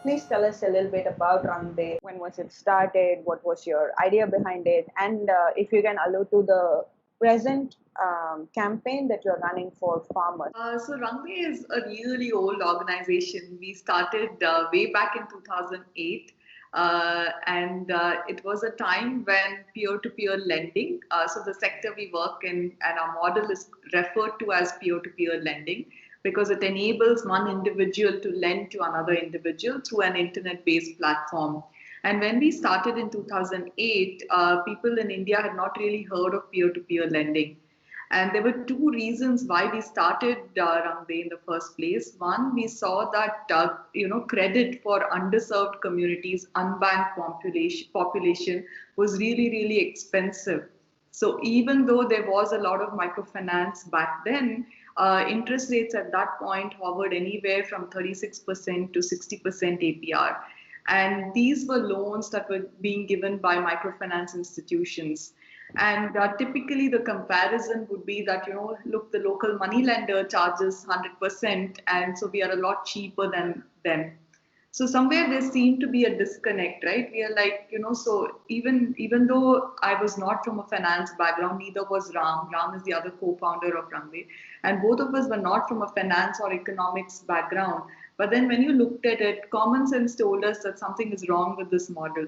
Please tell us a little bit about Rangde. When was it started? What was your idea behind it? And if you can allude to the present campaign that you're running for farmers. So Rangde is a really old organization. We started way back in 2008. And it was a time when peer-to-peer lending, so the sector we work in and our model is referred to as peer-to-peer lending because it enables one individual to lend to another individual through an internet-based platform. And when we started in 2008, people in India had not really heard of peer-to-peer lending. And there were two reasons why we started Rangde in the first place. One, we saw that credit for underserved communities, unbanked population was really really expensive. So even though there was a lot of microfinance back then, interest rates at that point hovered anywhere from 36% to 60% APR. And these were loans that were being given by microfinance institutions. And typically, the comparison would be that, look, the local money lender charges 100%, and so we are a lot cheaper than them. So somewhere there seemed to be a disconnect, right? We are like, so even though I was not from a finance background, neither was Ram. Ram is the other co-founder of Rangde, and both of us were not from a finance or economics background. But then when you looked at it, common sense told us that something is wrong with this model,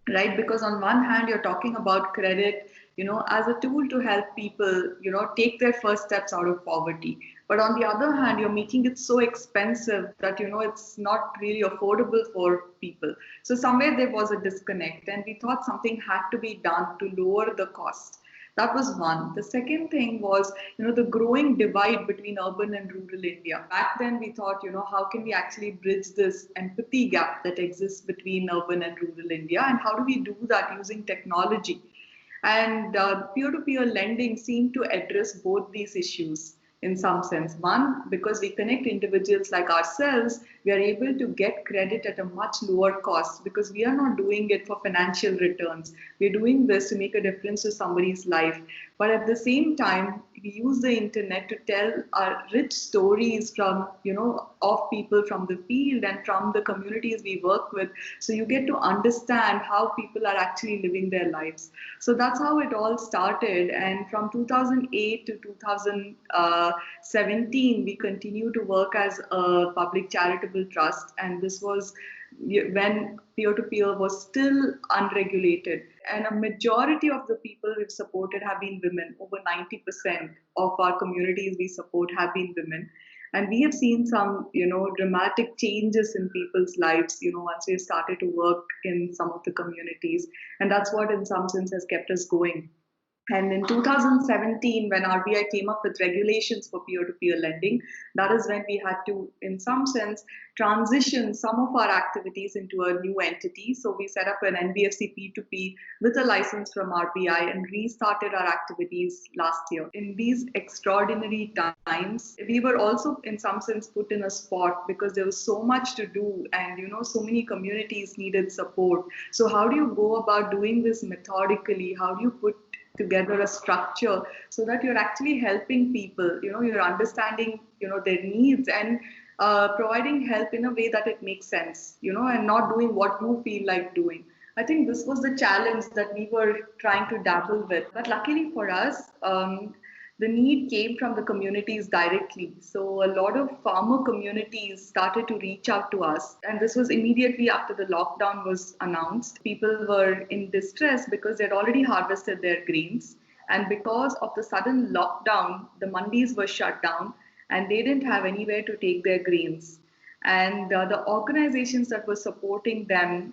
right? Because on one hand you're talking about credit, as a tool to help people, take their first steps out of poverty, but on the other hand you're making it so expensive that it's not really affordable for people. So somewhere there was a disconnect, and we thought something had to be done to lower the cost. That was one. The second thing was, the growing divide between urban and rural India. Back then, we thought, how can we actually bridge this empathy gap that exists between urban and rural India, and how do we do that using technology? And peer-to-peer lending seemed to address both these issues in some sense. One, because we connect individuals like ourselves, we are able to get credit at a much lower cost because we are not doing it for financial returns. We're doing this to make a difference to somebody's life. But at the same time, we use the internet to tell our rich stories from, of people from the field and from the communities we work with. So you get to understand how people are actually living their lives. So that's how it all started. And from 2008 to 2017, we continue to work as a public charitable trust. And this was when peer-to-peer was still unregulated. And a majority of the people we've supported have been women. Over 90% of our communities we support have been women. And we have seen some, dramatic changes in people's lives, once we've started to work in some of the communities. And that's what, in some sense, has kept us going. And in 2017, when RBI came up with regulations for peer-to-peer lending, that is when we had to, in some sense, transition some of our activities into a new entity. So we set up an NBFC P2P with a license from RBI and restarted our activities last year. In these extraordinary times, we were also, in some sense, put in a spot because there was so much to do, and so many communities needed support. So how do you go about doing this methodically? How do you put together a structure so that you're actually helping people, you're understanding, their needs, and providing help in a way that it makes sense, and not doing what you feel like doing. I think this was the challenge that we were trying to dabble with. But luckily for us, the need came from the communities directly. So a lot of farmer communities started to reach out to us. And this was immediately after the lockdown was announced. People were in distress because they'd already harvested their grains. And because of the sudden lockdown, the mandis were shut down and they didn't have anywhere to take their grains. And the organizations that were supporting them,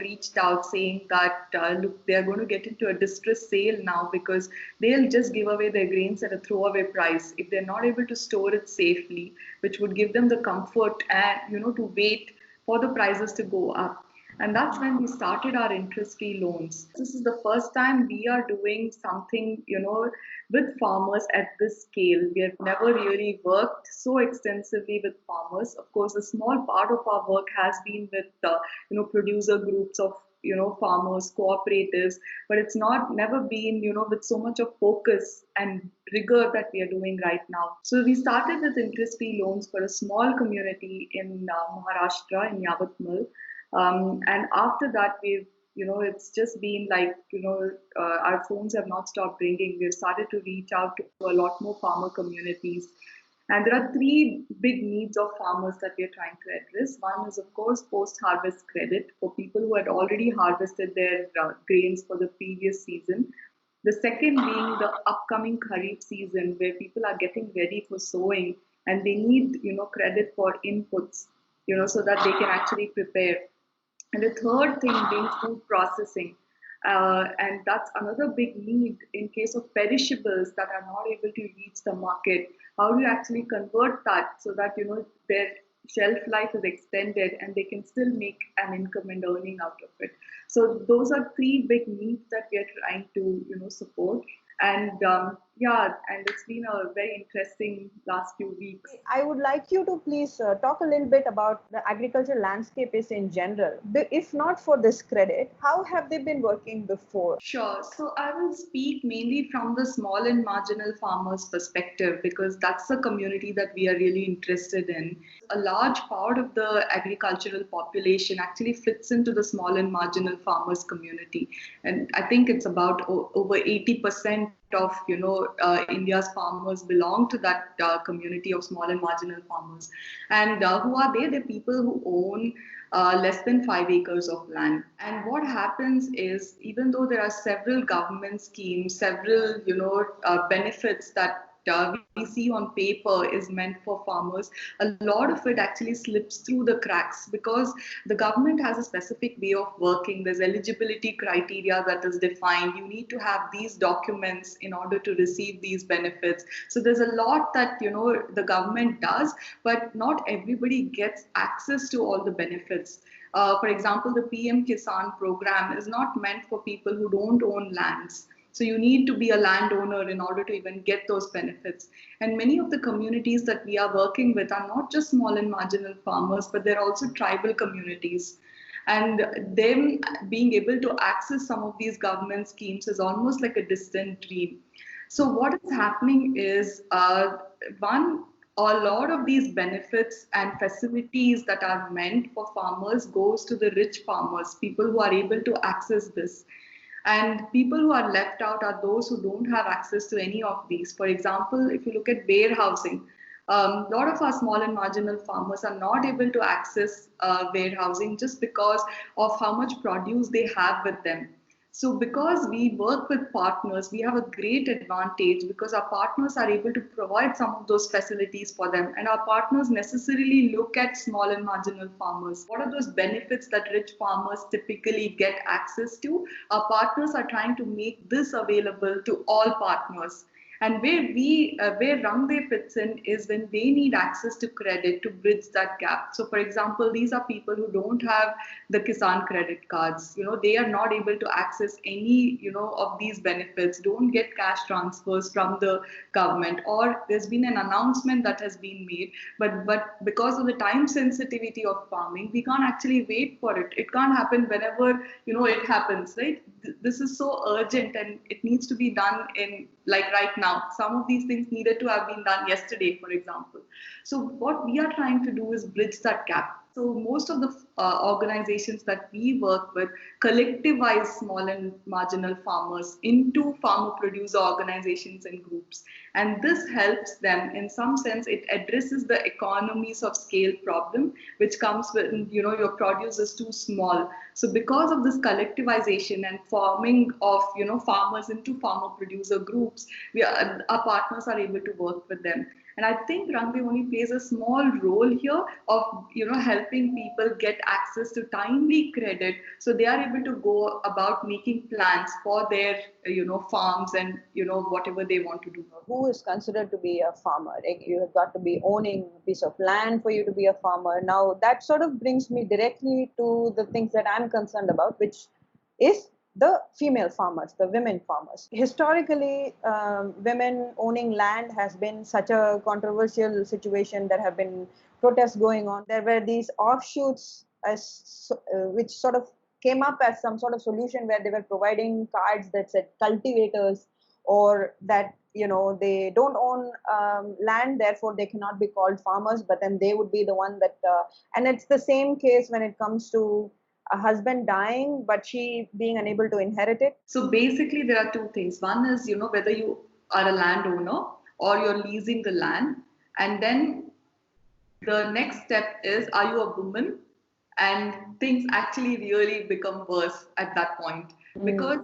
reached out saying that, look, they're going to get into a distress sale now because they'll just give away their grains at a throwaway price if they're not able to store it safely, which would give them the comfort and, to wait for the prices to go up. And that's when we started our interest-free loans. This is the first time we are doing something, with farmers at this scale. We have never really worked so extensively with farmers. Of course, a small part of our work has been with, producer groups of farmers, cooperatives, but it's not never been, with so much of focus and rigor that we are doing right now. So we started with interest-free loans for a small community in Maharashtra, in Yavatmal. And after that, it's just been like, our phones have not stopped ringing. We've started to reach out to a lot more farmer communities. And there are three big needs of farmers that we are trying to address. One is, of course, post-harvest credit for people who had already harvested their grains for the previous season. The second being the upcoming Kharif season, where people are getting ready for sowing and they need, credit for inputs, so that they can actually prepare. And the third thing being food processing. And that's another big need in case of perishables that are not able to reach the market. How do you actually convert that so that their shelf life is extended and they can still make an income and earning out of it? So those are three big needs that we are trying to support. And and it's been a very interesting last few weeks. I would like you to please talk a little bit about the agriculture landscape is in general. If not for this credit, how have they been working before? Sure. So I will speak mainly from the small and marginal farmers' perspective because that's the community that we are really interested in. A large part of the agricultural population actually fits into the small and marginal farmers community, and I think it's about over 80% of India's farmers belong to that community of small and marginal farmers. And who are they? They're people who own less than 5 acres of land. And what happens is, even though there are several government schemes, several benefits that we see on paper is meant for farmers, a lot of it actually slips through the cracks because the government has a specific way of working. There's eligibility criteria that is defined. You need to have these documents in order to receive these benefits. So there's a lot that the government does, but not everybody gets access to all the benefits. For example, the PM Kisan program is not meant for people who don't own lands. So you need to be a landowner in order to even get those benefits. And many of the communities that we are working with are not just small and marginal farmers, but they're also tribal communities. And them being able to access some of these government schemes is almost like a distant dream. So what is happening is, one, a lot of these benefits and facilities that are meant for farmers goes to the rich farmers, people who are able to access this. And people who are left out are those who don't have access to any of these. For example, if you look at warehousing, a lot of our small and marginal farmers are not able to access warehousing just because of how much produce they have with them. So because we work with partners, we have a great advantage because our partners are able to provide some of those facilities for them. And our partners necessarily look at small and marginal farmers. What are those benefits that rich farmers typically get access to? Our partners are trying to make this available to all partners. And where Rangde fits in is when they need access to credit to bridge that gap. So, for example, these are people who don't have the Kisan credit cards. They are not able to access any, of these benefits. Don't get cash transfers from the government, or there's been an announcement that has been made, but because of the time sensitivity of farming, we can't actually wait for it. It can't happen whenever it happens, right? This is so urgent, and it needs to be done in like right now. Some of these things needed to have been done yesterday, for example. So what we are trying to do is bridge that gap. So most of the organizations that we work with collectivize small and marginal farmers into farmer producer organizations and groups. And this helps them in some sense. It addresses the economies of scale problem, which comes when your produce is too small. So because of this collectivization and forming of farmers into farmer producer groups, our partners are able to work with them. And I think Rangde only plays a small role here of helping people get access to timely credit, so they are able to go about making plans for their farms and whatever they want to do. Who is considered to be a farmer? Like, you have got to be owning a piece of land for you to be a farmer. Now that sort of brings me directly to the things that I'm concerned about, which is the female farmers, the women farmers. Historically, women owning land has been such a controversial situation. There have been protests going on. There were these offshoots which sort of came up as some sort of solution where they were providing cards that said cultivators, or that they don't own land, therefore they cannot be called farmers, but then they would be the one that and it's the same case when it comes to a husband dying but she being unable to inherit it. So basically, there are two things. One is, whether you are a landowner or you're leasing the land. And then the next step is, are you a woman? And things actually really become worse at that point. Because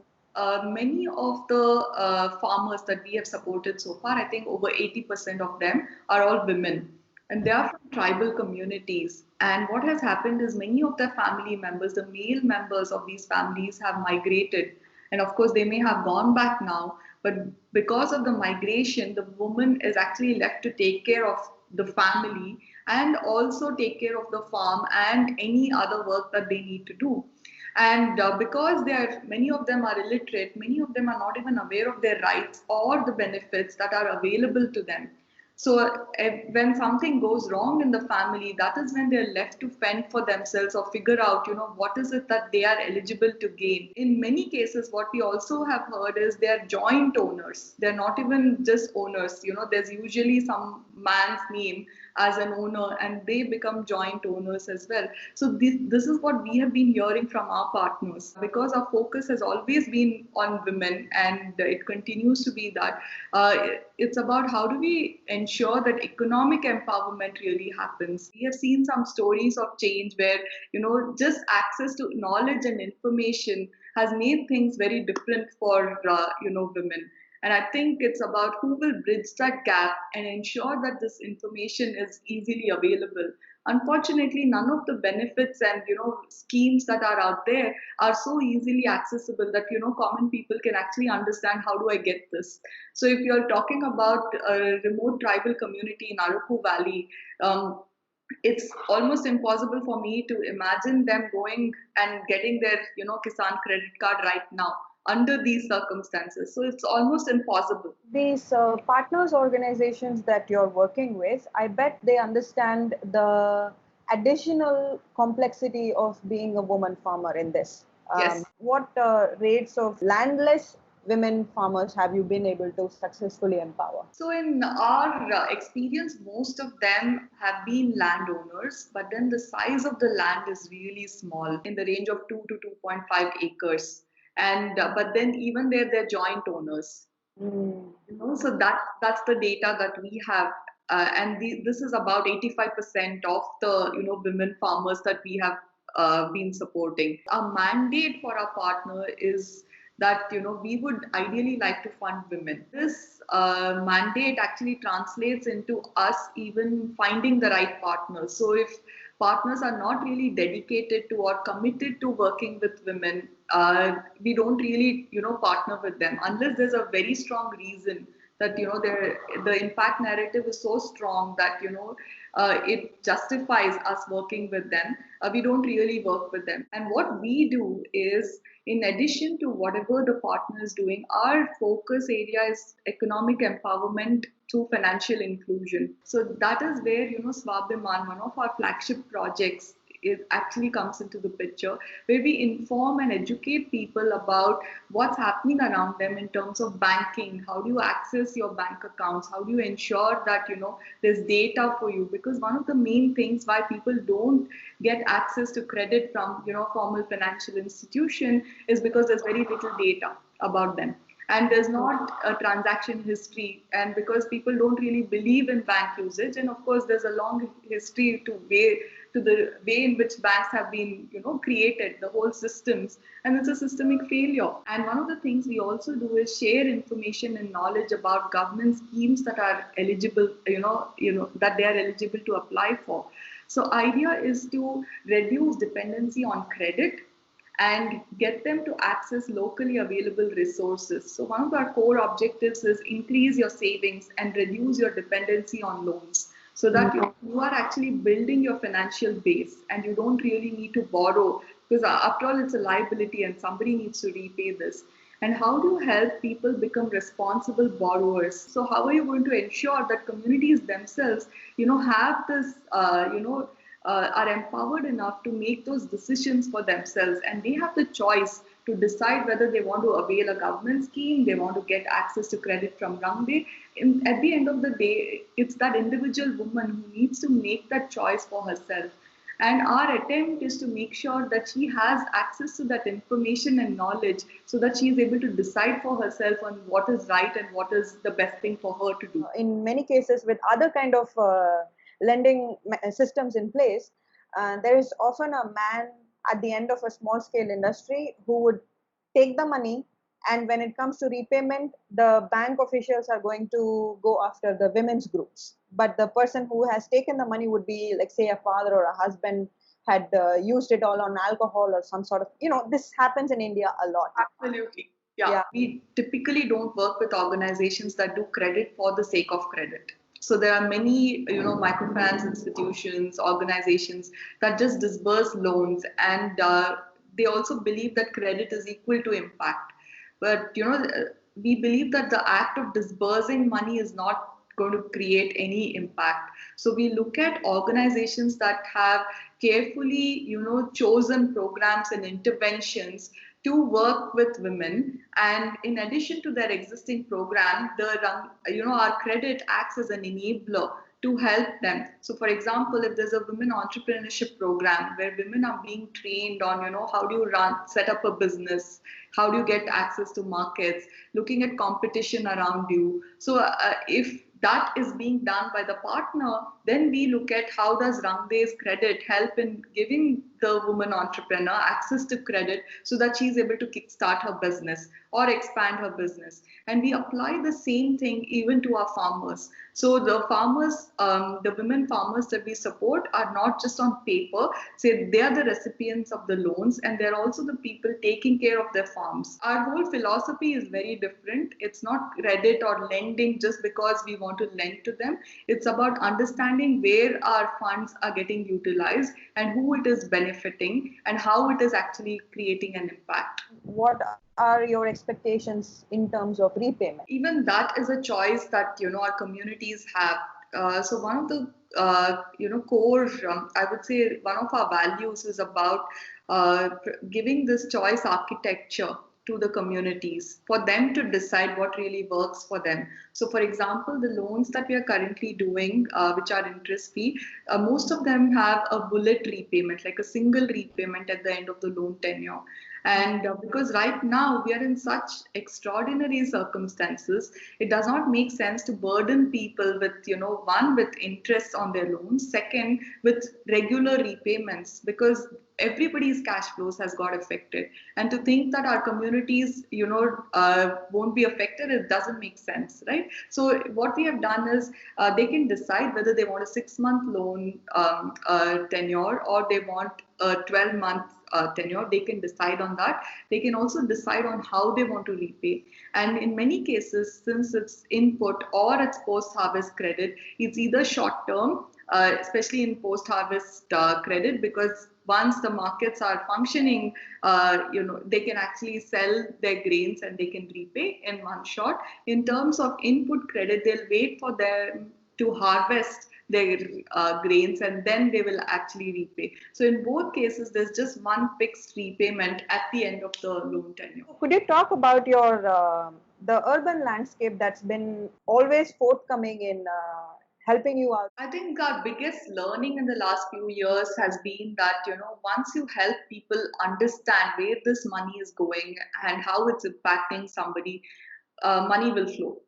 many of the farmers that we have supported so far, I think over 80% of them are all women. And they are from tribal communities. And what has happened is many of the family members, the male members of these families, have migrated. And of course, they may have gone back now, but because of the migration, the woman is actually left to take care of the family and also take care of the farm and any other work that they need to do. And because many of them are illiterate, many of them are not even aware of their rights or the benefits that are available to them. So when something goes wrong in the family, that is when they're left to fend for themselves or figure out, what is it that they are eligible to gain. In many cases, what we also have heard is they're joint owners. They're not even just owners. There's usually some man's name as an owner and they become joint owners as well. So this is what we have been hearing from our partners, because our focus has always been on women and it continues to be that. It's about how do we ensure that economic empowerment really happens. We have seen some stories of change where, just access to knowledge and information has made things very different for, women. And I think it's about who will bridge that gap and ensure that this information is easily available. Unfortunately, none of the benefits and schemes that are out there are so easily accessible that common people can actually understand how do I get this. So if you're talking about a remote tribal community in Araku Valley, it's almost impossible for me to imagine them going and getting their Kisan credit card right now under these circumstances. So it's almost impossible. These partners organizations that you're working with, I bet they understand the additional complexity of being a woman farmer in this. Yes. What rates of landless women farmers have you been able to successfully empower? So in our experience, most of them have been landowners, but then the size of the land is really small, in the range of 2 to 2.5 acres. And but then even there, they're joint owners. So that's the data that we have. And this is about 85% of the women farmers that we have been supporting. Our mandate for our partner is that we would ideally like to fund women. This mandate actually translates into us even finding the right partners. So if partners are not really dedicated to or committed to working with women, we don't really partner with them unless there's a very strong reason that the impact narrative is so strong that it justifies us working with them. We don't really work with them. And what we do is, in addition to whatever the partner is doing, our focus area is economic empowerment through financial inclusion. So that is where Swabhiman, one of our flagship projects, it actually comes into the picture, where we inform and educate people about what's happening around them in terms of banking. How do you access your bank accounts? How do you ensure that there's data for you? Because one of the main things why people don't get access to credit from formal financial institution is because there's very little data about them. And there's not a transaction history, and because people don't really believe in bank usage, and of course there's a long history to the way in which banks have been created, the whole systems, and it's a systemic failure. And one of the things we also do is share information and knowledge about government schemes that are eligible, that they are eligible to apply for. So idea is to reduce dependency on credit and get them to access locally available resources. So one of our core objectives is increase your savings and reduce your dependency on loans, so that you are actually building your financial base and you don't really need to borrow, because after all it's a liability and somebody needs to repay this. And how do you help people become responsible borrowers? So how are you going to ensure that communities themselves have this are empowered enough to make those decisions for themselves, and they have the choice to decide whether they want to avail a government scheme, they want to get access to credit from Rangde. At the end of the day, it's that individual woman who needs to make that choice for herself. And our attempt is to make sure that she has access to that information and knowledge so that she is able to decide for herself on what is right and what is the best thing for her to do. In many cases, with other kind of lending systems in place, there is often a man at the end of a small scale industry who would take the money, and when it comes to repayment, the bank officials are going to go after the women's groups, but the person who has taken the money would be, like, say, a father or a husband had used it all on alcohol or some sort of, this happens in India a lot. Absolutely. Yeah, Yeah. we typically don't work with organizations that do credit for the sake of credit. So there are many, microfinance institutions, organizations that just disburse loans, and they also believe that credit is equal to impact. But we believe that the act of disbursing money is not going to create any impact. So we look at organizations that have carefully, chosen programs and interventions to work with women, and in addition to their existing program, our credit acts as an enabler to help them. So for example, if there's a women entrepreneurship program where women are being trained on, how do you set up a business, how do you get access to markets, looking at competition around you. So if that is being done by the partner, then we look at how does Rangde's credit help in giving the woman entrepreneur access to credit so that she's able to kickstart her business or expand her business. And we apply the same thing even to our farmers. So the farmers, the women farmers that we support are not just on paper, say they are the recipients of the loans, and they're also the people taking care of their farms. Our whole philosophy is very different. It's not credit or lending just because we want to lend to them. It's about understanding where our funds are getting utilized and who it is benefiting and how it is actually creating an impact. What are your expectations in terms of repayment? Even that is a choice that our communities have. So one of the core, I would say, one of our values is about giving this choice architecture to the communities for them to decide what really works for them. So for example, the loans that we are currently doing, which are interest free, most of them have a bullet repayment, like a single repayment at the end of the loan tenure. And because right now we are in such extraordinary circumstances, it does not make sense to burden people with, one, with interest on their loans, second, with regular repayments, because everybody's cash flows has got affected. And to think that our communities, won't be affected, it doesn't make sense, right? So what we have done is they can decide whether they want a 6-month loan tenure or they want a 12-month tenure. They can decide on that. They can also decide on how they want to repay. And in many cases, since it's input or it's post-harvest credit, it's either short-term, especially in post-harvest credit, because once the markets are functioning, they can actually sell their grains and they can repay in one shot. In terms of input credit, they'll wait for them to harvest their grains and then they will actually repay. So in both cases, there's just one fixed repayment at the end of the loan tenure. Could you talk about your the urban landscape that's been always forthcoming in helping you out? I think our biggest learning in the last few years has been that, once you help people understand where this money is going and how it's impacting somebody, money will flow.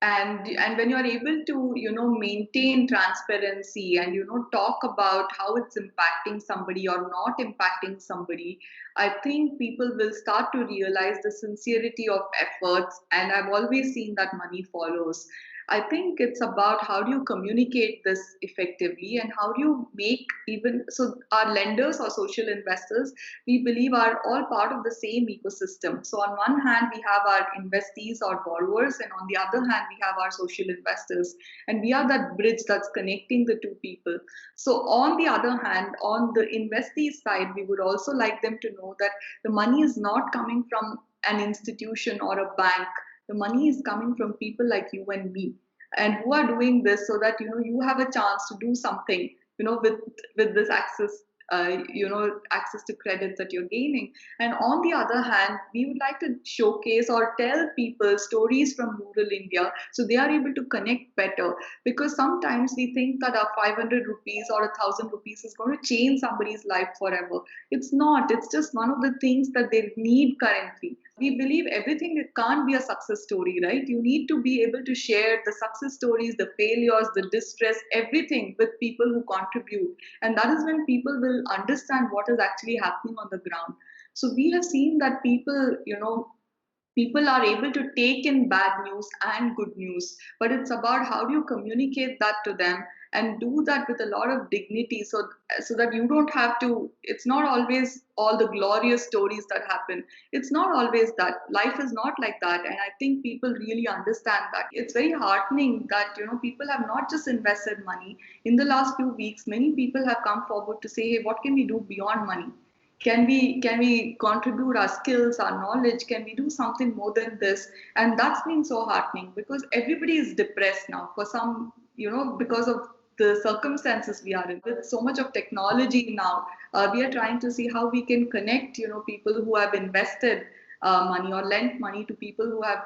And when you're able to maintain transparency and talk about how it's impacting somebody or not impacting somebody, I think people will start to realize the sincerity of efforts, and I've always seen that money follows. I think it's about how do you communicate this effectively and how do you make, even so, our lenders or social investors, we believe, are all part of the same ecosystem. So on one hand, we have our investees or borrowers, and on the other hand, we have our social investors. And we are that bridge that's connecting the two people. So on the other hand, on the investee side, we would also like them to know that the money is not coming from an institution or a bank. The money is coming from people like you and me, and who are doing this so that you have a chance to do something with this access, access to credit that you're gaining. And on the other hand, we would like to showcase or tell people stories from rural India so they are able to connect better. Because sometimes we think that our 500 rupees or 1,000 rupees is going to change somebody's life forever. It's not. It's just one of the things that they need currently. We believe everything, it can't be a success story, right? You need to be able to share the success stories, the failures, the distress, everything with people who contribute. And that is when people will understand what is actually happening on the ground. So we have seen that people are able to take in bad news and good news, but it's about how do you communicate that to them and do that with a lot of dignity, so that you don't have to. It's not always all the glorious stories that happen. It's not always that. Life is not like that, and I think people really understand that. It's very heartening that people have not just invested money. In the last few weeks, many people have come forward to say, hey, what can we do beyond money? Can we contribute our skills, our knowledge? Can we do something more than this? And that's been so heartening, because everybody is depressed now for some, because of the circumstances we are in. With so much of technology now, we are trying to see how we can connect, people who have invested money or lent money to people who have,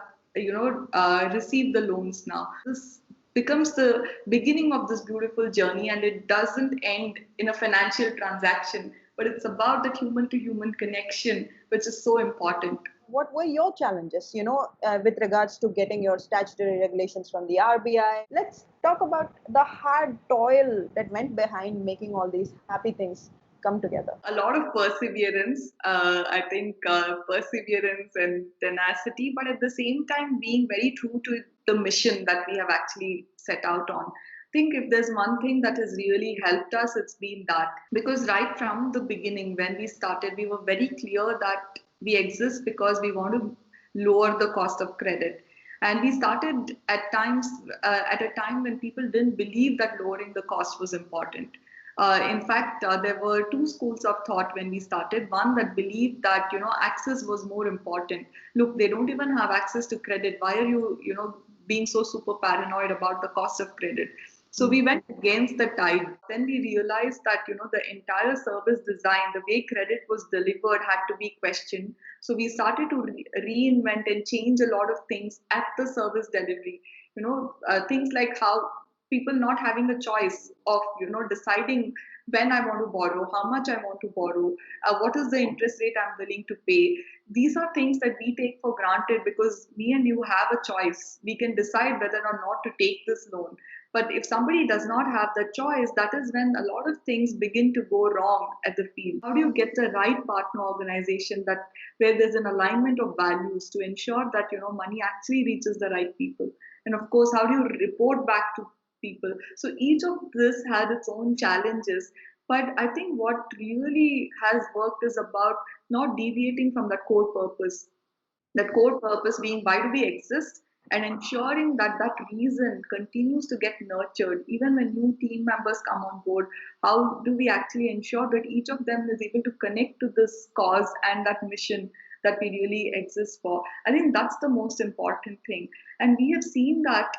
received the loans now. This becomes the beginning of this beautiful journey, and it doesn't end in a financial transaction, but it's about that human to human connection, which is so important. What were your challenges, with regards to getting your statutory regulations from the RBI? Let's talk about the hard toil that went behind making all these happy things come together. A lot of perseverance, I think, perseverance and tenacity, but at the same time being very true to the mission that we have actually set out on. I think if there's one thing that has really helped us, it's been that. Because right from the beginning, when we started, we were very clear that we exist because we want to lower the cost of credit. And we started at a time when people didn't believe that lowering the cost was important. In fact, there were two schools of thought when we started. One that believed that access was more important. Look, they don't even have access to credit. Why are you being so super paranoid about the cost of credit? So we went against the tide. Then we realized that the entire service design, the way credit was delivered, had to be questioned. So we started to reinvent and change a lot of things at the service delivery. Things like how people not having a choice of deciding when I want to borrow, how much I want to borrow, what is the interest rate I'm willing to pay. These are things that we take for granted because me and you have a choice. We can decide whether or not to take this loan. But if somebody does not have the choice, that is when a lot of things begin to go wrong at the field. How do you get the right partner organization that where there's an alignment of values to ensure that money actually reaches the right people? And of course, how do you report back to people? So each of this had its own challenges. But I think what really has worked is about not deviating from that core purpose. That core purpose being why do we exist, and ensuring that that reason continues to get nurtured even when new team members come on board. How do we actually ensure that each of them is able to connect to this cause and that mission that we really exist for? I think that's the most important thing. And we have seen that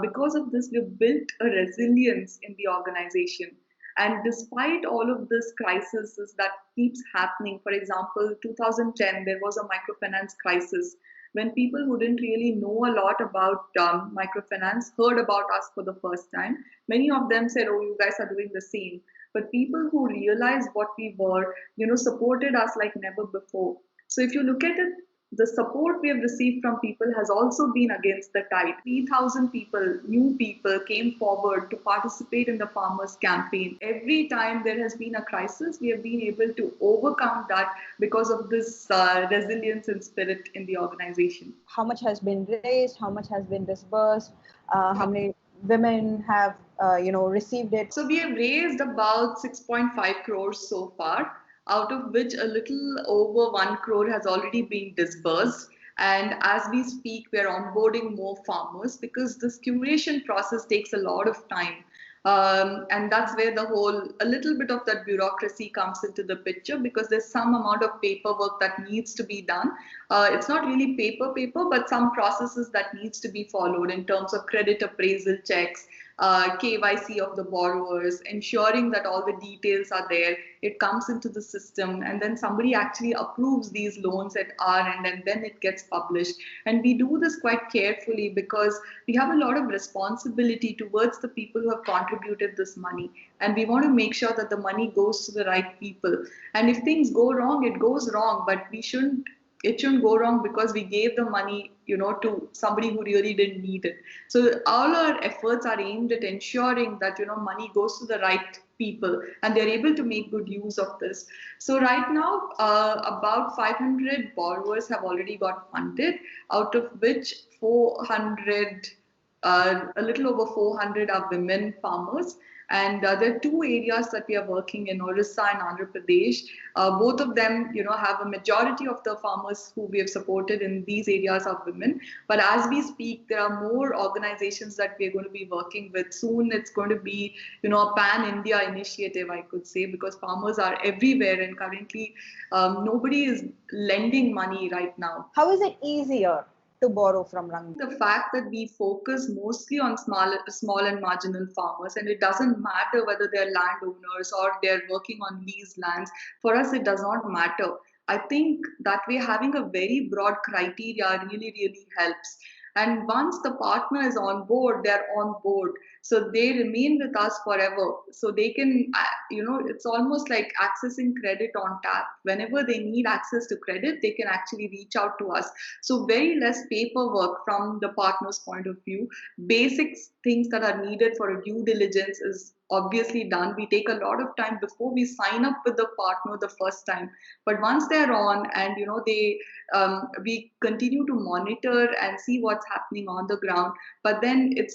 because of this, we've built a resilience in the organization. And despite all of this crisis that keeps happening, for example, 2010, there was a microfinance crisis when people who didn't really know a lot about microfinance heard about us for the first time. Many of them said, oh, you guys are doing the same. But people who realized what we were, supported us like never before. So if you look at it, the support we have received from people has also been against the tide. 3,000 people, new people, came forward to participate in the farmers' campaign. Every time there has been a crisis, we have been able to overcome that because of this resilience and spirit in the organization. How much has been raised? How much has been disbursed? How many women have, received it? So we have raised about 6.5 crores so far, out of which a little over 1 crore has already been disbursed. And as we speak, we're onboarding more farmers because this curation process takes a lot of time. And that's where a little bit of that bureaucracy comes into the picture, because there's some amount of paperwork that needs to be done. It's not really paper, but some processes that needs to be followed in terms of credit appraisal checks, KYC of the borrowers, ensuring that all the details are there. It comes into the system, and then somebody actually approves these loans at our end, and then it gets published. And we do this quite carefully because we have a lot of responsibility towards the people who have contributed this money, and we want to make sure that the money goes to the right people. And if things go wrong, it goes wrong, but it shouldn't go wrong because we gave the money, to somebody who really didn't need it. So all our efforts are aimed at ensuring that, money goes to the right people and they're able to make good use of this. So right now, about 500 borrowers have already got funded, out of which 400, a little over 400 are women farmers. And there are two areas that we are working in, Orissa and Andhra Pradesh. Both of them, have a majority of the farmers who we have supported in these areas are women. But as we speak, there are more organizations that we are going to be working with. Soon it's going to be, a pan-India initiative, I could say, because farmers are everywhere and currently nobody is lending money right now. How is it easier to borrow from Rangi? The fact that we focus mostly on small and marginal farmers, and it doesn't matter whether they're landowners or they're working on leased lands. For us, it does not matter. I think that way having a very broad criteria really, really helps. And once the partner is on board, they're on board. So they remain with us forever. So they can, it's almost like accessing credit on tap. Whenever they need access to credit, they can actually reach out to us. So very less paperwork from the partner's point of view. Basic things that are needed for a due diligence is obviously done. We take a lot of time before we sign up with the partner the first time. But once they're on and, we continue to monitor and see what's happening on the ground. But then if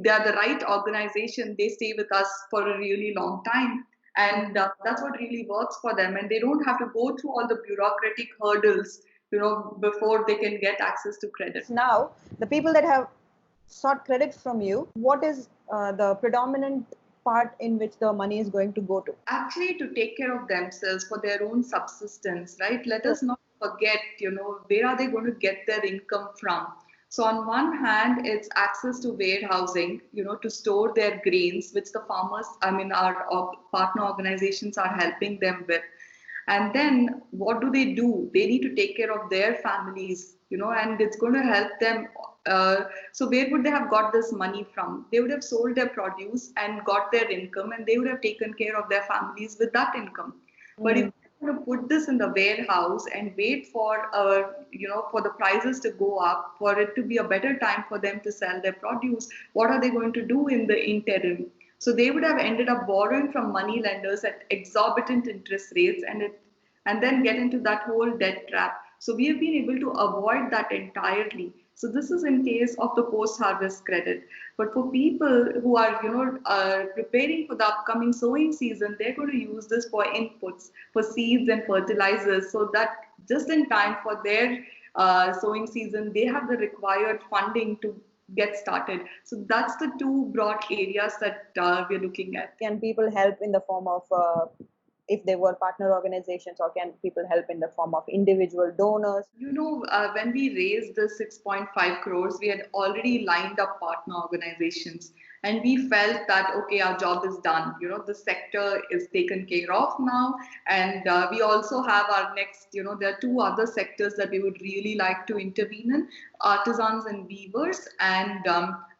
they're the right organization, they stay with us for a really long time. And that's what really works for them. And they don't have to go through all the bureaucratic hurdles, before they can get access to credit. Now, the people that have sought credit from you, what is the predominant part in which the money is going to go to? Actually, to take care of themselves for their own subsistence, right? Let us not forget, where are they going to get their income from? So on one hand, it's access to warehousing, to store their grains, which the farmers, our partner organizations are helping them with. And then what do? They need to take care of their families, and it's going to help them. So where would they have got this money from? They would have sold their produce and got their income, and they would have taken care of their families with that income. But if they're going to put this in the warehouse and wait for, for the prices to go up, for it to be a better time for them to sell their produce, what are they going to do in the interim? So they would have ended up borrowing from money lenders at exorbitant interest rates and then get into that whole debt trap. So we have been able to avoid that entirely. So this is in case of the post-harvest credit. But for people who are, preparing for the upcoming sowing season, they're going to use this for inputs, for seeds and fertilizers, so that just in time for their sowing season, they have the required funding to get started. So that's the two broad areas that we're looking at. Can people help in the form of, if they were partner organizations, or can people help in the form of individual donors? When we raised the 6.5 crores, we had already lined up partner organizations. And we felt that, okay, our job is done. The sector is taken care of now. And we also have our next, there are two other sectors that we would really like to intervene in: artisans and weavers, and,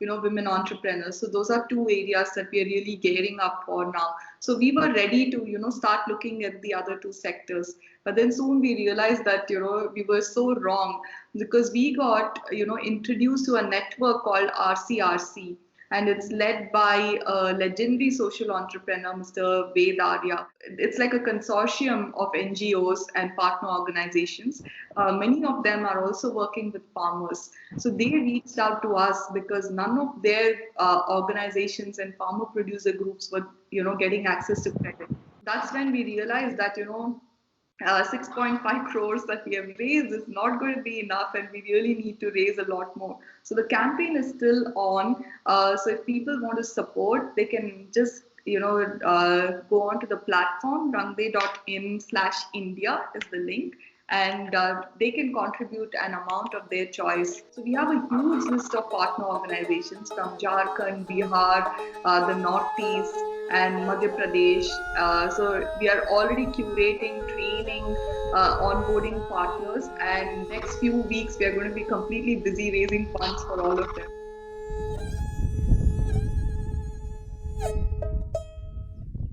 women entrepreneurs. So those are two areas that we are really gearing up for now. So we were ready to, start looking at the other two sectors. But then soon we realized that, we were so wrong, because we got, introduced to a network called RCRC. And it's led by a legendary social entrepreneur, Mr. Ved Arya. It's like a consortium of NGOs and partner organizations. Many of them are also working with farmers. So they reached out to us because none of their organizations and farmer producer groups were, getting access to credit. That's when we realized that, 6.5 crores that we have raised is not going to be enough, and we really need to raise a lot more. So the campaign is still on. So if people want to support, they can just go onto the platform. rangde.in/India is the link, and they can contribute an amount of their choice. So we have a huge list of partner organizations from Jharkhand, Bihar, the Northeast, and Madhya Pradesh. So we are already curating, training, onboarding partners, and next few weeks we are going to be completely busy raising funds for all of them.